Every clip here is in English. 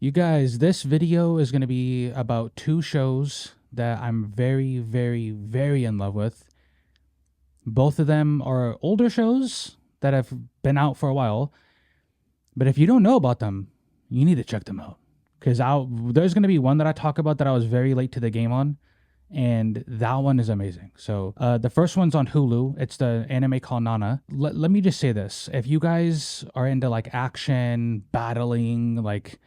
You guys, this video is going to be about two shows that I'm very, very, very in love with. Both of them are older shows that have been out for a while, but if you don't know about them, you need to check them out. Because there's going to be one that I talk about that I was very late to the game on, and that one is amazing. So the first one's on Hulu. It's the anime called Nana. Let me just say this: if you guys are into like action, battling, like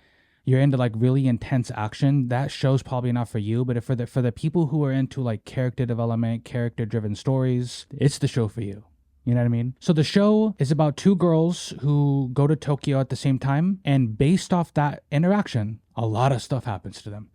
you're into like really intense action, that show's probably not for you. But if for the people who are into like character development, character driven stories, it's the show for you. You know what I mean? So the show is about two girls who go to Tokyo at the same time, and based off that interaction, a lot of stuff happens to them.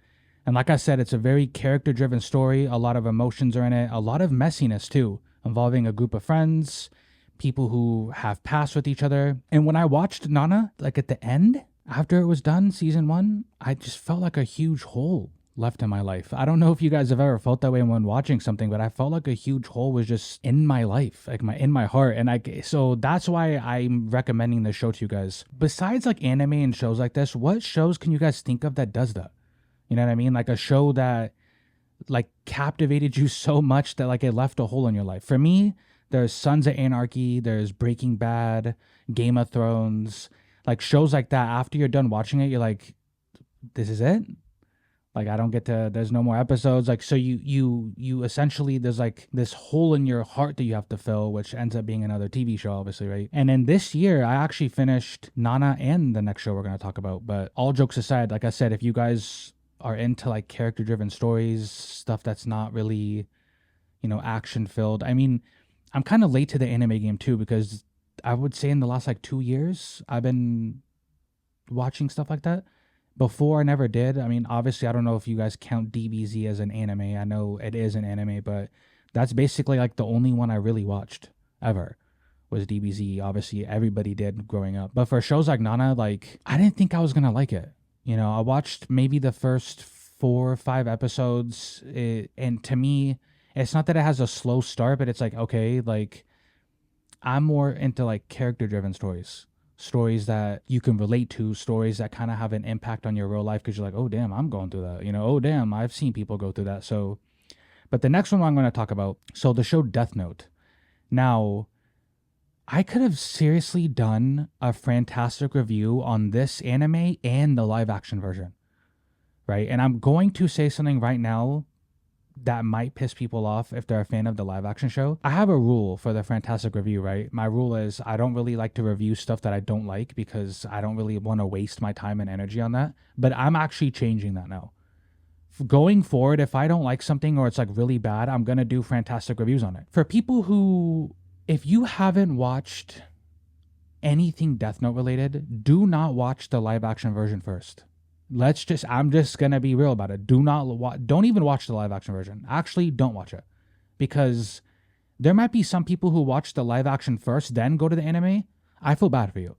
And like I said, it's a very character driven story. A lot of emotions are in it, a lot of messiness too, involving a group of friends, people who have passed with each other. And when I watched Nana, like at the end, after it was done, season one, I just felt like a huge hole left in my life. I don't know if you guys have ever felt that way when watching something, but I felt like a huge hole was just in my life, like in my heart. And so that's why I'm recommending this show to you guys. Besides like anime and shows like this, what shows can you guys think of that does that? You know what I mean? Like a show that like captivated you so much that like it left a hole in your life. For me, there's Sons of Anarchy, there's Breaking Bad, Game of Thrones, like shows like that. After you're done watching it, you're like, this is it? Like I don't get to, there's no more episodes. Like so you essentially, there's like this hole in your heart that you have to fill, which ends up being another TV show, obviously, right? And then this year I actually finished Nana and the next show we're gonna talk about. But all jokes aside, like I said, if you guys are into like character driven stories, stuff that's not really, action filled. I mean, I'm kind of late to the anime game too, because I would say in the last like 2 years, I've been watching stuff like that. Before I never did. I mean, obviously, I don't know if you guys count DBZ as an anime. I know it is an anime, but that's basically like the only one I really watched ever was DBZ. Obviously, everybody did growing up. But for shows like Nana, like, I didn't think I was going to like it. I watched maybe the first 4 or 5 episodes. And to me, it's not that it has a slow start, but it's like, okay, like, I'm more into like character driven stories that you can relate to, stories that kind of have an impact on your real life because you're like, oh damn, I'm going through that. Oh damn, I've seen people go through that. So, but the next one I'm going to talk about, so the show Death Note. Now, I could have seriously done a fantastic review on this anime and the live action version, right? And I'm going to say something right now that might piss people off if they're a fan of the live action show. I have a rule for the Fantastic Review, right? My rule is I don't really like to review stuff that I don't like because I don't really want to waste my time and energy on that. But I'm actually changing that now. Going forward, if I don't like something or it's like really bad, I'm going to do fantastic reviews on it. For people who, if you haven't watched anything Death Note related, do not watch the live action version first. I'm just gonna be real about it. Don't even watch the live action version. Actually, don't watch it, because there might be some people who watch the live action first, then go to the anime. I feel bad for you,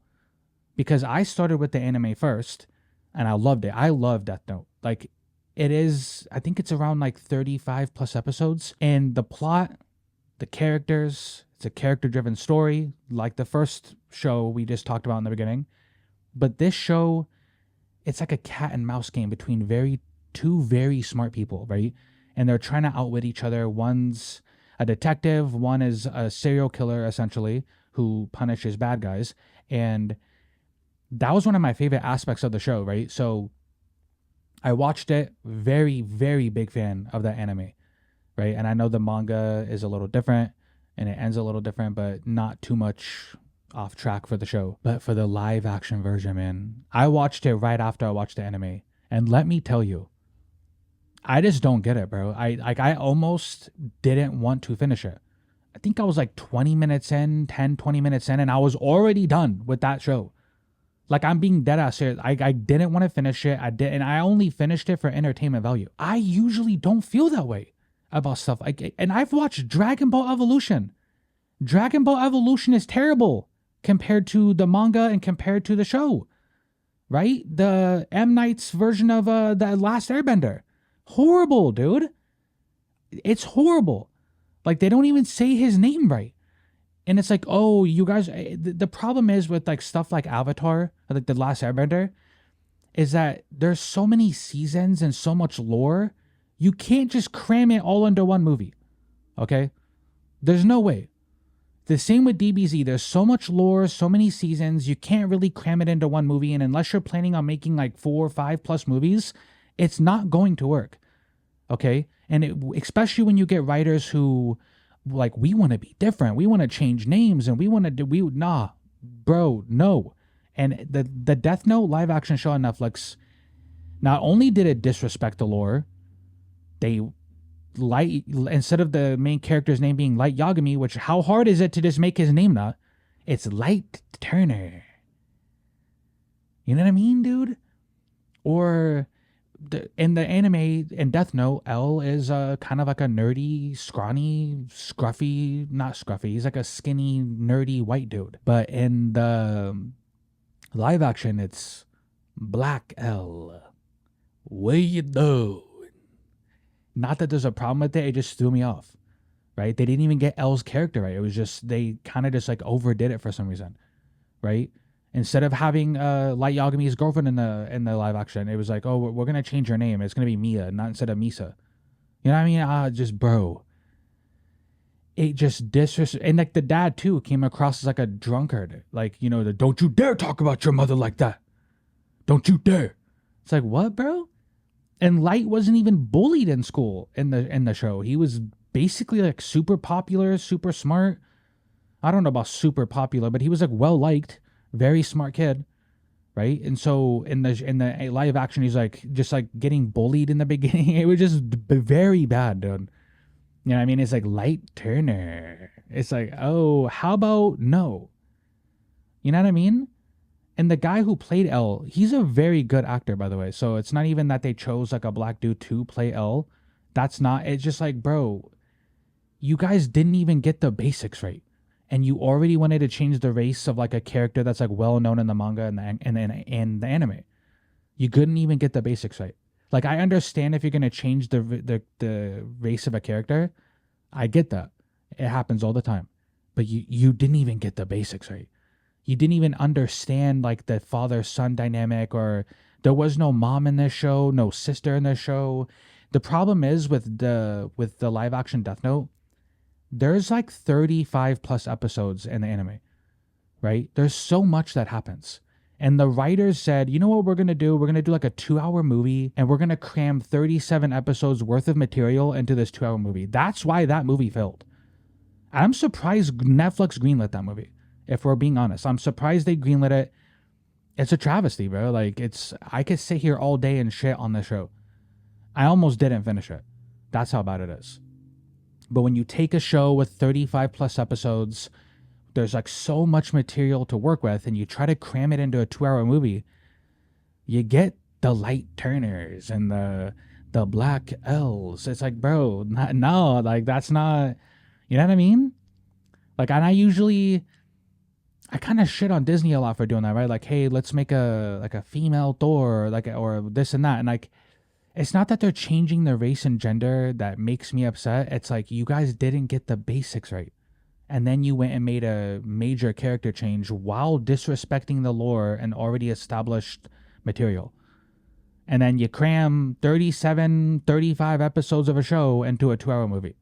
because I started with the anime first, and I loved it. I love Death Note. Like, it is. I think it's around like 35 plus episodes, and the plot, the characters. It's a character-driven story, like the first show we just talked about in the beginning. But this show, it's like a cat and mouse game between two very smart people, right? And they're trying to outwit each other. One's a detective, one is a serial killer, essentially, who punishes bad guys. And that was one of my favorite aspects of the show, right? So I watched it, very, very big fan of that anime, right? And I know the manga is a little different and it ends a little different, but not too much off track for the show. But for the live action version, man, I watched it right after I watched the anime, and let me tell you, I just don't get it, bro. I almost didn't want to finish it. I think I was like 20 minutes in, 10, 20 minutes in, and I was already done with that show. Like, I'm being dead ass serious. I didn't want to finish it. And I only finished it for entertainment value. I usually don't feel that way about stuff. And I've watched Dragon Ball Evolution. Dragon Ball Evolution is terrible compared to the manga and compared to the show, right? The M. Night's version of The Last Airbender. Horrible, dude. It's horrible. Like, they don't even say his name right. And it's like, oh, you guys, the problem is with like stuff like Avatar, like The Last Airbender, is that there's so many seasons and so much lore, you can't just cram it all into one movie. Okay? There's no way. The same with DBZ. There's so much lore, so many seasons, you can't really cram it into one movie. And unless you're planning on making like 4 or 5 plus movies, it's not going to work. Okay? And especially when you get writers who, like, we want to be different. We want to change names and we want to do, nah, bro, no. And the Death Note live action show on Netflix, not only did it disrespect the lore, they Light, instead of the main character's name being Light Yagami, which how hard is it to just make his name that? It's Light Turner. You know what I mean, dude? Or in the anime in Death Note, L is kind of like a nerdy, scrawny, scruffy, not scruffy. He's like a skinny, nerdy white dude. But in the live action, it's Black L. Where you know? Not that there's a problem with it, it just threw me off, right? They didn't even get L's character right. It was just, they kind of just like overdid it for some reason, right? Instead of having Light Yagami's girlfriend in the live action, it was like, oh, we're going to change her name. It's going to be Mia, not instead of Misa. You know what I mean? Just, bro. It just and like the dad too came across as like a drunkard. Like, you know, don't you dare talk about your mother like that. Don't you dare. It's like, what, bro? And Light wasn't even bullied in school in the show. He was basically like super popular, super smart. I don't know about super popular, but he was like well liked, very smart kid, right? And so in the live action, he's like just like getting bullied in the beginning. It was just very bad, dude. You know what I mean? It's like Light Turner. It's like, oh, how about no? You know what I mean? And the guy who played L, he's a very good actor, by the way. So it's not even that they chose like a black dude to play L. That's not, it's just like, bro, you guys didn't even get the basics right. And you already wanted to change the race of like a character that's like well known in the manga and the anime. You couldn't even get the basics right. Like, I understand if you're going to change the race of a character. I get that. It happens all the time. But you didn't even get the basics right. You didn't even understand like the father-son dynamic, or there was no mom in this show, no sister in this show. The problem is with the live action Death Note, there's like 35 plus episodes in the anime, right? There's so much that happens. And the writers said, you know what we're going to do? We're going to do like a 2-hour movie and we're going to cram 37 episodes worth of material into this 2-hour movie. That's why that movie failed. I'm surprised Netflix greenlit that movie. If we're being honest, I'm surprised they greenlit it. It's a travesty, bro. Like, I could sit here all day and shit on the show. I almost didn't finish it. That's how bad it is. But when you take a show with 35 plus episodes, there's like so much material to work with, and you try to cram it into a 2-hour movie, you get the Light Turners and the Black L's. It's like, bro, no, like that's not, you know what I mean? Like, and I kind of shit on Disney a lot for doing that, right? Like, hey, let's make a female Thor, or this and that. And like, it's not that they're changing the race and gender that makes me upset. It's like, you guys didn't get the basics right. And then you went and made a major character change while disrespecting the lore and already established material. And then you cram 37, 35 episodes of a show into a 2-hour movie.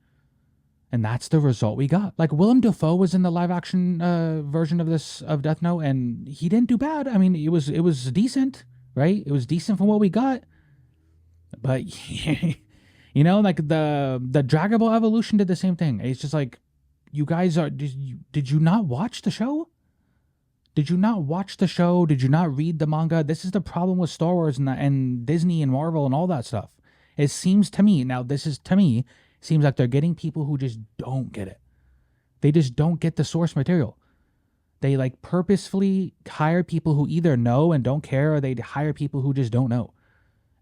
And that's the result we got. Like, Willem Dafoe was in the live action version of Death Note, and he didn't do bad. I mean, it was decent, right? It was decent from what we got. But you know, like the Dragon Ball Evolution did the same thing. It's just like, you guys are, did you not watch the show? Did you not watch the show? Did you not read the manga? This is the problem with Star Wars and Disney and Marvel and all that stuff. It seems to me, now this is to me, seems like they're getting people who just don't get it. They just don't get the source material. They like purposefully hire people who either know and don't care, or they hire people who just don't know.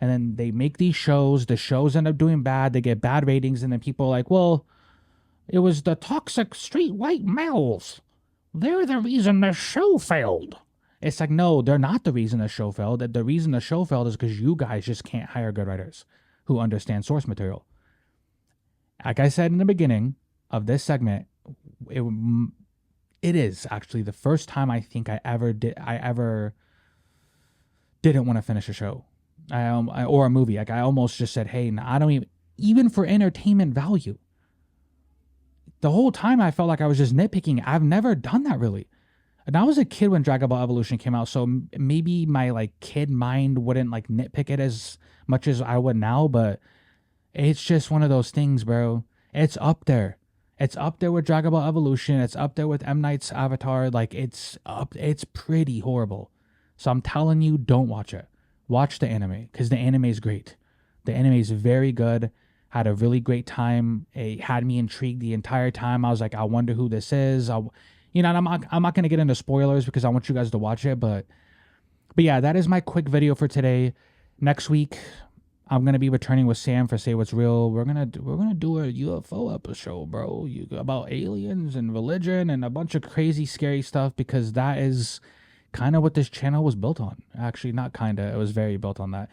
And then they make these shows, the shows end up doing bad, they get bad ratings, and then people are like, well, it was the toxic straight white males. They're the reason the show failed. It's like, no, they're not the reason the show failed. The reason the show failed is because you guys just can't hire good writers who understand source material. Like I said in the beginning of this segment, it is actually the first time I think I ever didn't want to finish a show, or a movie. Like I almost just said, "Hey, I don't even for entertainment value." The whole time I felt like I was just nitpicking. I've never done that really. And I was a kid when Dragon Ball Evolution came out, so maybe my like kid mind wouldn't like nitpick it as much as I would now. But it's just one of those things, bro. It's up there. It's up there with Dragon Ball Evolution. It's up there with M. Night's Avatar. Like it's up. It's pretty horrible. So I'm telling you, don't watch it. Watch the anime because the anime is great. The anime is very good. Had a really great time. It had me intrigued the entire time. I was like, I wonder who this is. And I'm not gonna get into spoilers because I want you guys to watch it. But yeah, that is my quick video for today. Next week, I'm gonna be returning with Sam for Say What's Real. We're gonna do a UFO episode, bro. About aliens and religion and a bunch of crazy, scary stuff because that is kind of what this channel was built on. Actually, not kinda. It was very built on that.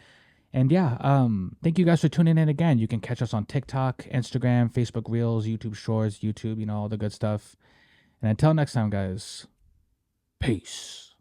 And yeah, thank you guys for tuning in again. You can catch us on TikTok, Instagram, Facebook Reels, YouTube Shorts, YouTube, all the good stuff. And until next time, guys, peace.